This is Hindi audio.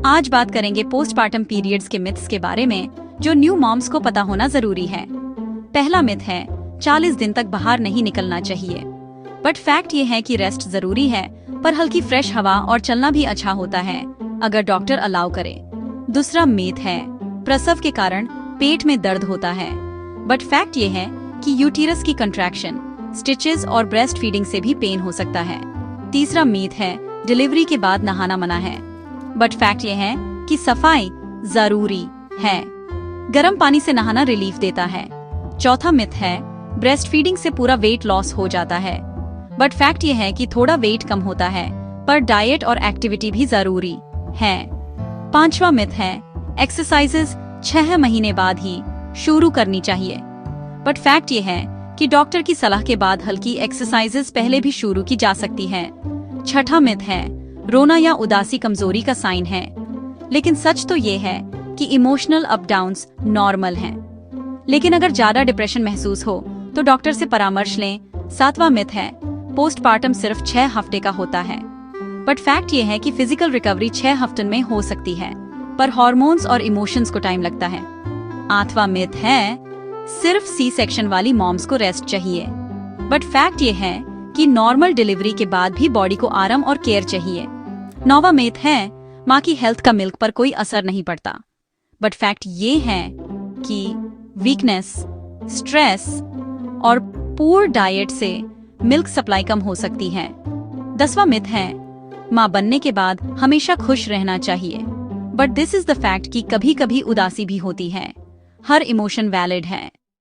आज बात करेंगे पोस्टपार्टम पीरियड्स के मिथ्स के बारे में जो न्यू मॉम्स को पता होना जरूरी है। पहला मिथ है 40 दिन तक बाहर नहीं निकलना चाहिए। बट फैक्ट ये है कि रेस्ट जरूरी है, पर हल्की फ्रेश हवा और चलना भी अच्छा होता है अगर डॉक्टर अलाउ करे। दूसरा मिथ है प्रसव के कारण पेट में दर्द होता है। बट फैक्ट ये है कि यूटेरस की कंट्रैक्शन, स्टिचेस और ब्रेस्ट फीडिंग से भी पेन हो सकता है। तीसरा मिथ है डिलीवरी के बाद नहाना मना है। बट फैक्ट ये है कि सफाई जरूरी है। गर्म पानी से नहाना रिलीफ देता है। चौथा मिथ है ब्रेस्ट फीडिंग से पूरा वेट लॉस हो जाता है। बट फैक्ट ये है कि थोड़ा वेट कम होता है, पर डाइट और एक्टिविटी भी जरूरी है। पांचवा मिथ है एक्सरसाइजेस 6 महीने बाद ही शुरू करनी चाहिए। बट फैक्ट ये है कि डॉक्टर की सलाह के बाद हल्की एक्सरसाइजेस पहले भी शुरू की जा सकती है। छठा मिथ है रोना या उदासी कमजोरी का साइन है। लेकिन सच तो ये है कि इमोशनल अप डाउन्स नॉर्मल हैं। लेकिन अगर ज्यादा डिप्रेशन महसूस हो तो डॉक्टर से परामर्श लें। सातवां मिथ है पोस्टपार्टम सिर्फ 6 हफ्ते का होता है। बट फैक्ट ये है कि फिजिकल रिकवरी 6 हफ्तों में हो सकती है, पर हार्मोन्स और इमोशंस को टाइम लगता है। आठवां मिथ है सिर्फ सी सेक्शन वाली मॉम्स को रेस्ट चाहिए। बट फैक्ट ये है कि नॉर्मल डिलीवरी के बाद भी बॉडी को आराम और केयर चाहिए। नौवां मिथ है माँ की हेल्थ का मिल्क पर कोई असर नहीं पड़ता। बट फैक्ट ये है कि वीकनेस, स्ट्रेस और पुअर डाइट से मिल्क सप्लाई कम हो सकती है। 10वां मिथ है माँ बनने के बाद हमेशा खुश रहना चाहिए। But this is the fact कि कभी कभी उदासी भी होती है। हर इमोशन वैलिड है।